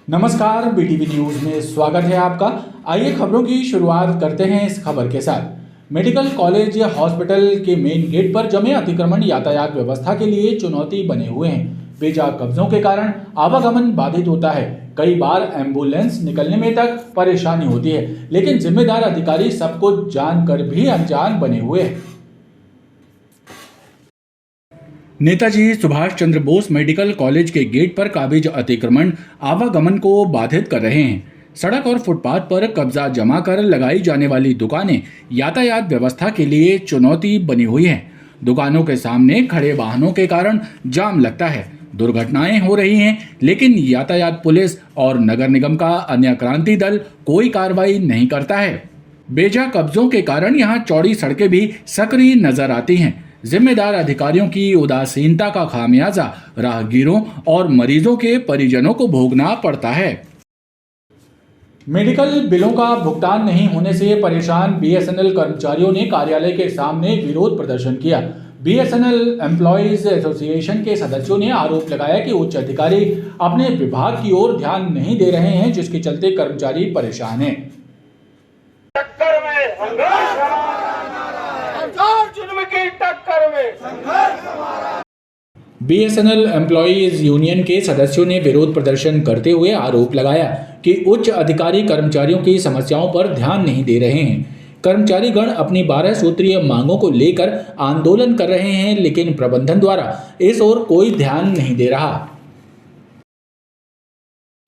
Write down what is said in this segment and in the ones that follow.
नमस्कार, BTV news में स्वागत है आपका। आइए खबरों की शुरुआत करते हैं इस खबर के साथ। मेडिकल कॉलेज या हॉस्पिटल के मेन गेट पर जमे अतिक्रमण यातायात व्यवस्था के लिए चुनौती बने हुए हैं। बेजा कब्जों के कारण आवागमन बाधित होता है। कई बार एम्बुलेंस निकलने में तक परेशानी होती है, लेकिन जिम्मेदार अधिकारी सब कुछ जानकर भी अनजान बने हुए हैं। नेताजी सुभाष चंद्र बोस मेडिकल कॉलेज के गेट पर काबिज अतिक्रमण आवागमन को बाधित कर रहे हैं। सड़क और फुटपाथ पर कब्जा जमा कर लगाई जाने वाली दुकानें यातायात व्यवस्था के लिए चुनौती बनी हुई हैं। दुकानों के सामने खड़े वाहनों के कारण जाम लगता है, दुर्घटनाएं हो रही हैं, लेकिन यातायात पुलिस और नगर निगम का अन्य क्रांति दल कोई कार्रवाई नहीं करता है। बेजा कब्जों के कारण यहाँ चौड़ी सड़कें भी सक्रिय नजर आती हैं। जिम्मेदार अधिकारियों की उदासीनता का खामियाजा राहगीरों और मरीजों के परिजनों को भोगना पड़ता है। मेडिकल बिलों का भुगतान नहीं होने से परेशान बीएसएनएल कर्मचारियों ने कार्यालय के सामने विरोध प्रदर्शन किया। बीएसएनएल एम्प्लॉइज एसोसिएशन के सदस्यों ने आरोप लगाया कि उच्च अधिकारी अपने विभाग की ओर ध्यान नहीं दे रहे हैं, जिसके चलते कर्मचारी परेशान हैं। बीएसएनएल एम्प्लॉइज यूनियन के सदस्यों ने विरोध प्रदर्शन करते हुए आरोप लगाया कि उच्च अधिकारी कर्मचारियों की समस्याओं पर ध्यान नहीं दे रहे हैं। कर्मचारी गण अपनी 12 सूत्रीय मांगों को लेकर आंदोलन कर रहे हैं, लेकिन प्रबंधन द्वारा इस ओर कोई ध्यान नहीं दे रहा।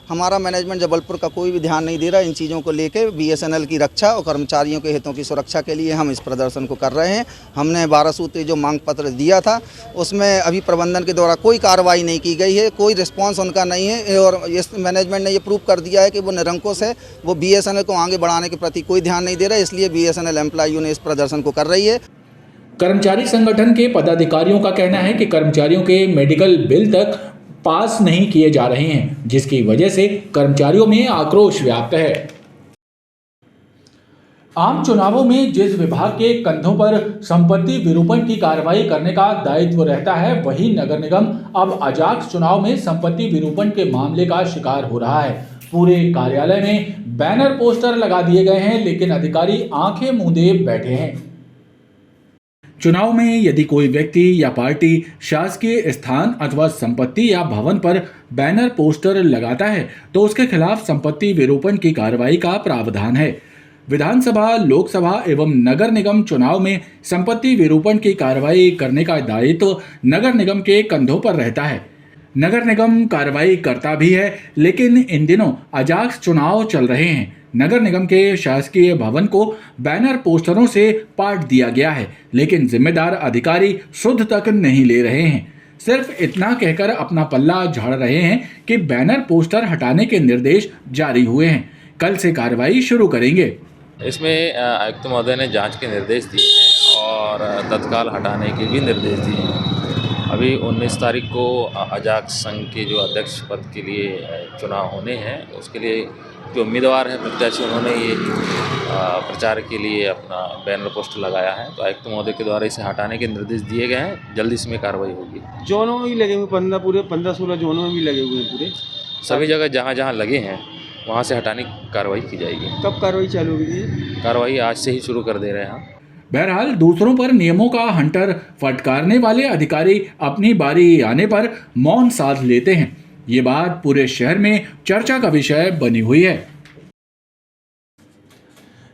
हमारा मैनेजमेंट जबलपुर का कोई भी ध्यान नहीं दे रहा इन चीज़ों को लेकर। बीएसएनएल की रक्षा और कर्मचारियों के हितों की सुरक्षा के लिए हम इस प्रदर्शन को कर रहे हैं। हमने 12 सूत्री जो मांग पत्र दिया था उसमें अभी प्रबंधन के द्वारा कोई कार्रवाई नहीं की गई है, कोई रिस्पांस उनका नहीं है और इस मैनेजमेंट ने ये प्रूव कर दिया है कि वो निरंकुश है, वो बीएसएनएल को आगे बढ़ाने के प्रति कोई ध्यान नहीं दे रहा है। इसलिए बीएसएनएल एम्प्लॉई यूनियन इस प्रदर्शन को कर रही है। कर्मचारी संगठन के पदाधिकारियों का कहना है कि कर्मचारियों के मेडिकल बिल तक पास नहीं किए जा रहे हैं, जिसकी वजह से कर्मचारियों में आक्रोश व्याप्त है। आम चुनावों में जिस विभाग के कंधों पर संपत्ति विरूपण की कार्रवाई करने का दायित्व रहता है, वही नगर निगम अब अजाक्स चुनाव में संपत्ति विरूपण के मामले का शिकार हो रहा है। पूरे कार्यालय में बैनर पोस्टर लगा दिए गए हैं, लेकिन अधिकारी आंखें मूंदे बैठे हैं। चुनाव में यदि कोई व्यक्ति या पार्टी शासकीय स्थान अथवा संपत्ति या भवन पर बैनर पोस्टर लगाता है तो उसके खिलाफ संपत्ति विरूपण की कार्रवाई का प्रावधान है। विधानसभा, लोकसभा एवं नगर निगम चुनाव में संपत्ति विरूपण की कार्रवाई करने का दायित्व नगर निगम के कंधों पर रहता है। नगर निगम कार्रवाई करता भी है, लेकिन इन दिनों अजाक्स चुनाव चल रहे हैं। नगर निगम के शासकीय भवन को बैनर पोस्टरों से पाट दिया गया है, लेकिन जिम्मेदार अधिकारी सुध तक नहीं ले रहे हैं। सिर्फ इतना कहकर अपना पल्ला झाड़ रहे हैं कि बैनर पोस्टर हटाने के निर्देश जारी हुए हैं, कल से कार्रवाई शुरू करेंगे। इसमें आयुक्त महोदय ने जांच के निर्देश दिए हैं और तत्काल हटाने के भी निर्देश दिए हैं। अभी 19 तारीख को अजाक्स संघ के जो अध्यक्ष पद के लिए चुनाव होने हैं, उसके लिए जो उम्मीदवार हैं प्रत्याशी, उन्होंने ये प्रचार के लिए अपना बैनर पोस्टर लगाया है। तो आयुक्त महोदय के द्वारा इसे हटाने के निर्देश दिए गए हैं, जल्दी इसमें कार्रवाई होगी। जोनों में भी लगे हुए 15-16 जोनों में भी लगे हुए हैं पूरे सभी जगह जहाँ जहाँ लगे हैं वहाँ से हटाने की कार्रवाई की जाएगी। कब कार्रवाई चालू होगी? कार्रवाई आज से ही शुरू कर दे रहे हैं। बहरहाल दूसरों पर नियमों का हंटर फटकारने वाले अधिकारी अपनी बारी आने पर मौन साध लेते हैं। ये बात पूरे शहर में चर्चा का विषय बनी हुई है।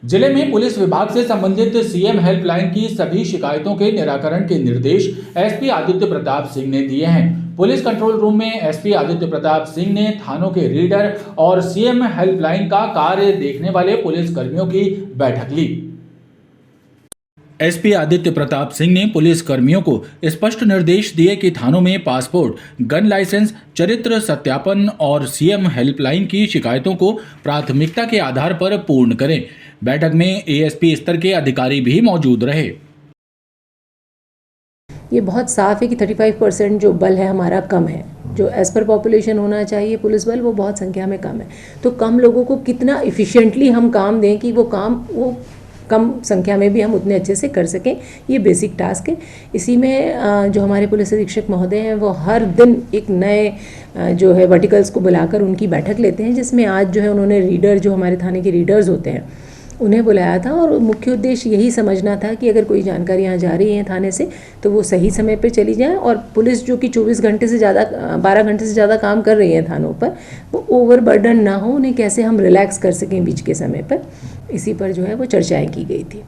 जिले में पुलिस विभाग से संबंधित सीएम हेल्पलाइन की सभी शिकायतों के निराकरण के निर्देश एसपी आदित्य प्रताप सिंह ने दिए हैं। पुलिस कंट्रोल रूम में एसपी आदित्य प्रताप सिंह ने थानों के रीडर और सीएम हेल्पलाइन का कार्य देखने वाले पुलिस कर्मियों की बैठक ली। एसपी आदित्य प्रताप सिंह ने पुलिस कर्मियों को स्पष्ट निर्देश दिए कि थानों में पासपोर्ट, गन लाइसेंस, चरित्र सत्यापन और सीएम हेल्पलाइन की शिकायतों को प्राथमिकता के आधार पर पूर्ण करें। बैठक में एएसपी स्तर के अधिकारी भी मौजूद रहे। ये बहुत साफ है कि 35% जो बल है हमारा कम है, जो एज पर पॉपुलेशन होना चाहिए पुलिस बल वो बहुत संख्या में कम है। तो कम लोगों को कितना इफ़िशिएंटली हम काम दें कि वो काम वो कम संख्या में भी हम उतने अच्छे से कर सकें, ये बेसिक टास्क है। इसी में जो हमारे पुलिस अधीक्षक महोदय हैं वो हर दिन एक नए जो है वर्टिकल्स को बुलाकर उनकी बैठक लेते हैं, जिसमें आज जो है उन्होंने रीडर, जो हमारे थाने के रीडर्स होते हैं, उन्हें बुलाया था और मुख्य उद्देश्य यही समझना था कि अगर कोई जानकारी यहाँ जा रही है थाने से तो वो सही समय पर चली जाए, और पुलिस जो कि 24 घंटे से ज़्यादा 12 घंटे से ज़्यादा काम कर रही है थानों पर, वो ओवरबर्डन ना हो, उन्हें कैसे हम रिलैक्स कर सकें बीच के समय पर, इसी पर जो है वो चर्चाएँ की गई थी।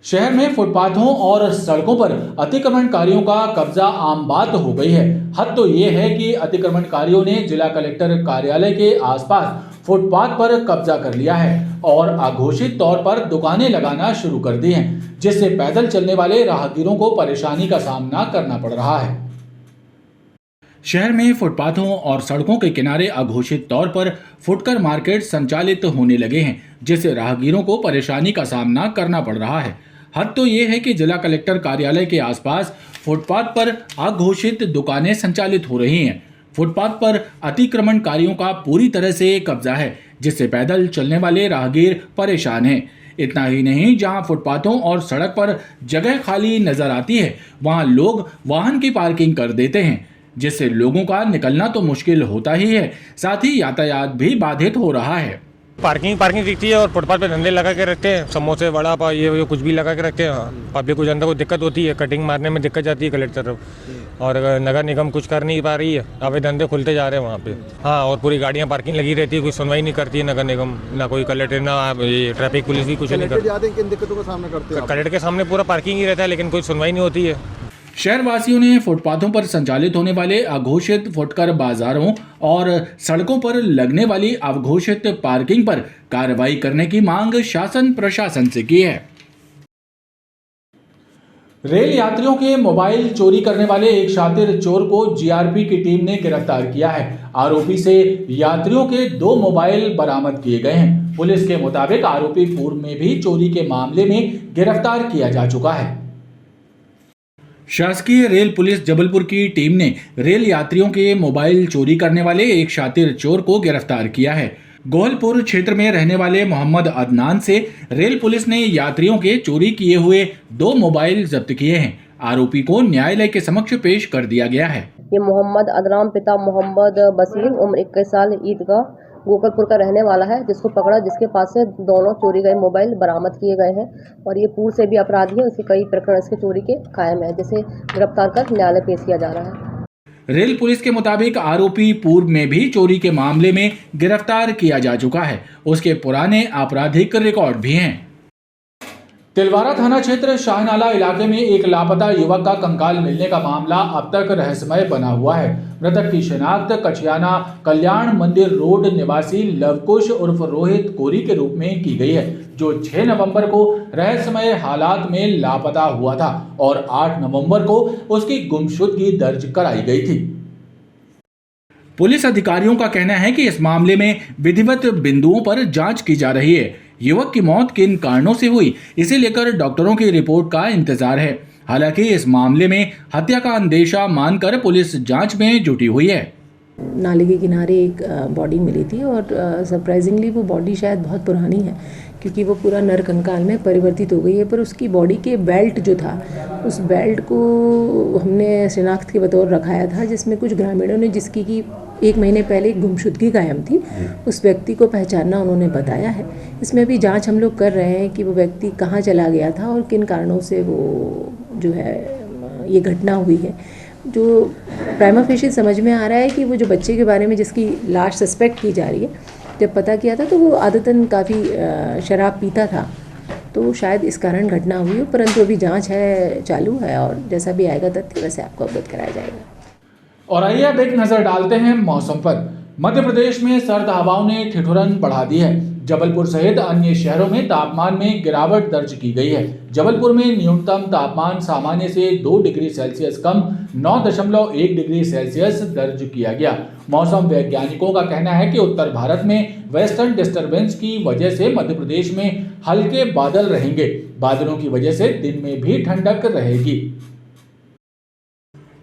शहर में फुटपाथों और सड़कों पर अतिक्रमणकारियों का कब्जा आम बात हो गई है। हद तो ये है कि अतिक्रमणकारियों ने जिला कलेक्टर कार्यालय के आसपास फुटपाथ पर कब्जा कर लिया है और अघोषित तौर पर दुकानें लगाना शुरू कर दी हैं, जिससे पैदल चलने वाले राहगीरों को परेशानी का सामना करना पड़ रहा है। शहर में फुटपाथों और सड़कों के किनारे अघोषित तौर पर फुटकर मार्केट संचालित होने लगे हैं, जिससे राहगीरों को परेशानी का सामना करना पड़ रहा है। हद तो ये है कि जिला कलेक्टर कार्यालय के आसपास फुटपाथ पर अघोषित दुकानें संचालित हो रही हैं। फुटपाथ पर अतिक्रमणकारियों का पूरी तरह से कब्जा है, जिससे पैदल चलने वाले राहगीर परेशान हैं। इतना ही नहीं, जहां फुटपाथों और सड़क पर जगह खाली नजर आती है, वहां लोग वाहन की पार्किंग कर देते हैं, जिससे लोगों का निकलना तो मुश्किल होता ही है, साथ ही यातायात भी बाधित हो रहा है। पार्किंग दिखती है और फुटपाथ पे धंधे लगा के रखते हैं, समोसे, वड़ा पाव, ये कुछ भी लगा के रखते हैं। पब्लिक को, जनता को दिक्कत होती है, कटिंग मारने में दिक्कत जाती है कलेक्टर, और नगर निगम कुछ कर नहीं पा रही है। अब धंधे खुलते जा रहे हैं वहाँ पे। हाँ, और पूरी गाड़ियाँ पार्किंग लगी रहती है, कोई सुनवाई नहीं करती है नगर निगम, ना कोई कलेक्टर, ना ये ट्रैफिक पुलिस भी कुछ नहीं करती। किन दिक्कतों का सामना करते हैं? कलेक्टर के सामने पूरा पार्किंग ही रहता है, लेकिन कोई सुनवाई नहीं होती है। शहरवासियों ने फुटपाथों पर संचालित होने वाले अघोषित फुटकर बाजारों और सड़कों पर लगने वाली अघोषित पार्किंग पर कार्रवाई करने की मांग शासन प्रशासन से की है। रेल यात्रियों के मोबाइल चोरी करने वाले एक शातिर चोर को जीआरपी की टीम ने गिरफ्तार किया है। आरोपी से यात्रियों के 2 मोबाइल बरामद किए गए हैं। पुलिस के मुताबिक आरोपी पूर्व में भी चोरी के मामले में गिरफ्तार किया जा चुका है। शासकीय रेल पुलिस जबलपुर की टीम ने रेल यात्रियों के मोबाइल चोरी करने वाले एक शातिर चोर को गिरफ्तार किया है। गोहलपुर क्षेत्र में रहने वाले मोहम्मद अदनान से रेल पुलिस ने यात्रियों के चोरी किए हुए 2 मोबाइल जब्त किए हैं। आरोपी को न्यायालय के समक्ष पेश कर दिया गया है। ये मोहम्मद अदनान पिता मोहम्मद बसीर, उम्र 21 साल, ईदगाह गोकलपुर का रहने वाला है, जिसको पकड़ा, जिसके पास से दोनों चोरी गए मोबाइल बरामद किए गए हैं और ये पूर्व से भी अपराधी है। इसके कई प्रकरण इसके चोरी के कायम है, जिसे गिरफ्तार कर न्यायालय पेश किया जा रहा है। रेल पुलिस के मुताबिक आरोपी पूर्व में भी चोरी के मामले में गिरफ्तार किया जा चुका है। उसके पुराने आपराधिक रिकॉर्ड भी हैं। तिलवारा थाना क्षेत्र शाहनाला इलाके में एक लापता युवक का कंकाल मिलने का मामला अब तक रहस्यमय बना हुआ है। मृतक की शिनाख्त कछियाना कल्याण मंदिर रोड निवासी लवकुश उर्फ रोहित कोरी के रूप में की गई है, जो 6 नवंबर को रहस्यमय हालात में लापता हुआ था और 8 नवंबर को उसकी गुमशुदगी दर्ज कराई गई थी। पुलिस अधिकारियों का कहना है कि इस मामले में विधिवत बिंदुओं पर जांच की जा रही है। युवक की मौत किन कारणों से हुई, इसे लेकर डॉक्टरों की रिपोर्ट का इंतजार है। हालांकि इस मामले में हत्या का अंदेशा मानकर पुलिस जांच में जुटी हुई है। नाले के किनारे एक बॉडी मिली थी और सरप्राइजिंगली वो बॉडी शायद बहुत पुरानी है, क्योंकि वो पूरा नर कंकाल में परिवर्तित हो गई है। पर उसकी बॉडी के बेल्ट जो था, उस बेल्ट को हमने शिनाख्त के बतौर रखाया था, जिसमें कुछ ग्रामीणों ने, जिसकी कि 1 महीने पहले गुमशुदगी कायम थी, उस व्यक्ति को पहचानना उन्होंने बताया है। इसमें भी जांच हम लोग कर रहे हैं कि वो व्यक्ति कहाँ चला गया था और किन कारणों से वो जो है ये घटना हुई है। जो प्राइमा फेशी समझ में आ रहा है कि वो जो बच्चे के बारे में जिसकी लाश सस्पेक्ट की जा रही है, जब पता किया था तो वो आदतन काफ़ी शराब पीता था, तो शायद इस कारण घटना हुई हो। परंतु अभी जांच है, चालू है, और जैसा भी आएगा तथ्य वैसे आपको अवगत कराया जाएगा। और आइए अब एक नजर डालते हैं मौसम पर। मध्य प्रदेश में सर्द हवाओं ने ठिठुरन बढ़ा दी है। जबलपुर सहित अन्य शहरों में तापमान में गिरावट दर्ज की गई है। जबलपुर में न्यूनतम तापमान सामान्य से 2 डिग्री सेल्सियस कम 9.1 डिग्री सेल्सियस दर्ज किया गया। मौसम वैज्ञानिकों का कहना है कि उत्तर भारत में वेस्टर्न डिस्टर्बेंस की वजह से मध्य प्रदेश में हल्के बादल रहेंगे। बादलों की वजह से दिन में भी ठंडक रहेगी।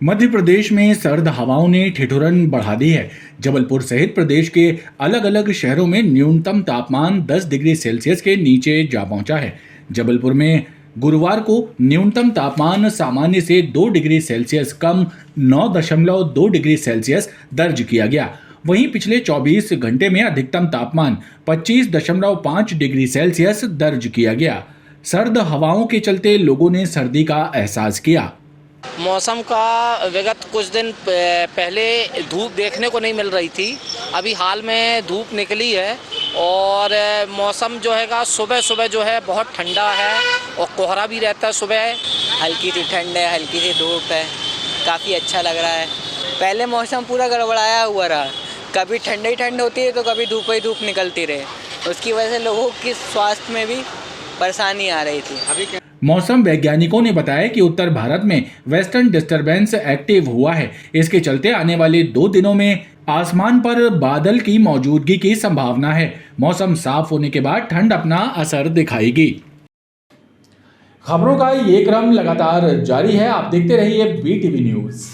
मध्य प्रदेश में सर्द हवाओं ने ठिठुरन बढ़ा दी है। जबलपुर सहित प्रदेश के अलग अलग शहरों में न्यूनतम तापमान 10 डिग्री सेल्सियस के नीचे जा पहुंचा है। जबलपुर में गुरुवार को न्यूनतम तापमान सामान्य से 2 डिग्री सेल्सियस कम 9.2 डिग्री सेल्सियस दर्ज किया गया। वहीं पिछले 24 घंटे में अधिकतम तापमान 25.5 डिग्री सेल्सियस दर्ज किया गया। सर्द हवाओं के चलते लोगों ने सर्दी का एहसास किया। मौसम का विगत कुछ दिन पहले धूप देखने को नहीं मिल रही थी, अभी हाल में धूप निकली है और मौसम जो है सुबह सुबह जो है बहुत ठंडा है और कोहरा भी रहता है। सुबह हल्की सी ठंड है, हल्की सी धूप है, काफ़ी अच्छा लग रहा है। पहले मौसम पूरा गड़बड़ाया हुआ रहा, कभी ठंड ही ठंड होती है तो कभी धूप ही धूप निकलती रहे, उसकी वजह से लोगों की स्वास्थ्य में भी परेशानी आ रही थी। अभी मौसम वैज्ञानिकों ने बताया कि उत्तर भारत में वेस्टर्न डिस्टरबेंस एक्टिव हुआ है। इसके चलते आने वाले 2 दिनों में आसमान पर बादल की मौजूदगी की संभावना है। मौसम साफ होने के बाद ठंड अपना असर दिखाएगी। खबरों का ये क्रम लगातार जारी है। आप देखते रहिए BTV न्यूज़।